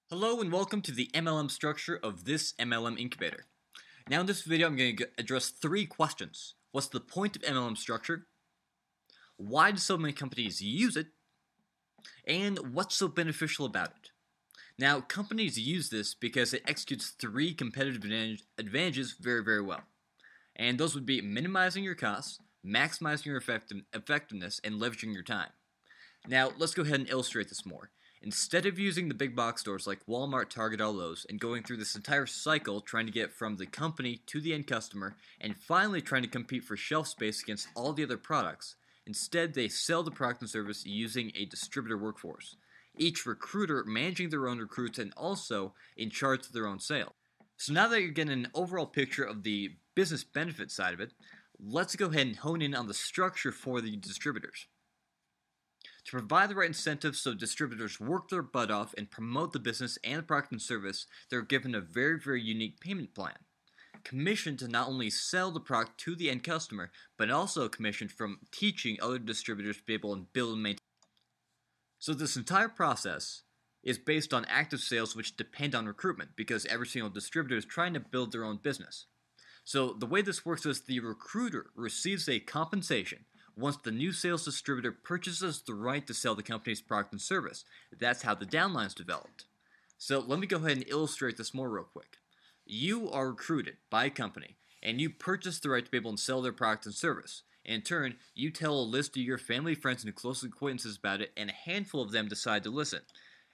Hello and welcome to the MLM structure of this MLM Incubator. Now in this video I'm going to address three questions. What's the point of MLM structure? Why do so many companies use it? And what's so beneficial about it? Now companies use this because it executes three competitive advantages very well. And those would be minimizing your costs, maximizing your effectiveness, and leveraging your time. Now let's go ahead and illustrate this more. Instead of using the big box stores like Walmart, Target, all those, and going through this entire cycle trying to get from the company to the end customer, and finally trying to compete for shelf space against all the other products, instead they sell the product and service using a distributor workforce, each recruiter managing their own recruits and also in charge of their own sales. So now that you're getting an overall picture of the business benefit side of it, let's go ahead and hone in on the structure for the distributors. To provide the right incentives so distributors work their butt off and promote the business and the product and service, they're given a very unique payment plan. Commission to not only sell the product to the end customer, but also commission from teaching other distributors to be able to build and maintain. So this entire process is based on active sales which depend on recruitment because every single distributor is trying to build their own business. So the way this works is the recruiter receives a compensation once the new sales distributor purchases the right to sell the company's product and service. That's how the downline is developed. So let me go ahead and illustrate this more real quick. You are recruited by a company, and you purchase the right to be able to sell their product and service. In turn, you tell a list of your family, friends, and close acquaintances about it, and a handful of them decide to listen.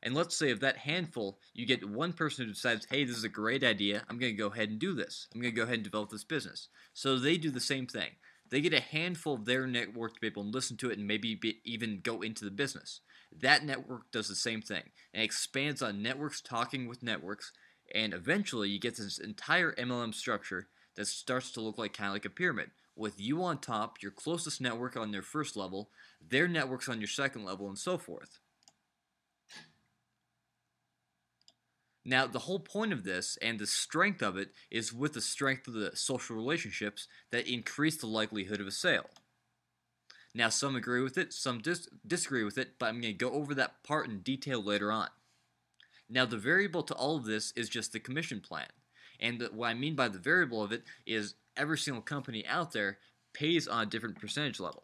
And let's say of that handful, you get one person who decides, hey, this is a great idea, I'm going to go ahead and do this. I'm going to go ahead and develop this business. So they do the same thing. They get a handful of their network to be able to listen to it and maybe even go into the business. That network does the same thing and expands on networks talking with networks, and eventually you get this entire MLM structure that starts to look like kind of like a pyramid, with you on top, your closest network on their first level, their networks on your second level, and so forth. Now, the whole point of this and the strength of it is with the strength of the social relationships that increase the likelihood of a sale. Now, some agree with it, some disagree with it, but I'm going to go over that part in detail later on. Now, the variable to all of this is just the commission plan. And what I mean by the variable of it is every single company out there pays on a different percentage level.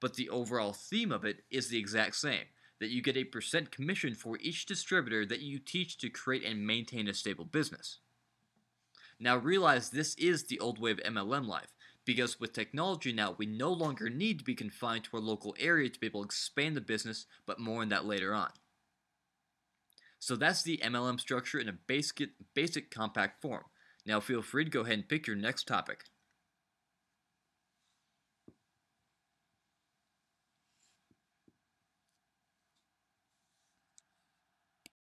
But the overall theme of it is the exact same, that you get a % commission for each distributor that you teach to create and maintain a stable business. Now realize this is the old way of MLM life, because with technology now we no longer need to be confined to our local area to be able to expand the business, but more on that later on. So that's the MLM structure in a basic compact form. Now feel free to go ahead and pick your next topic.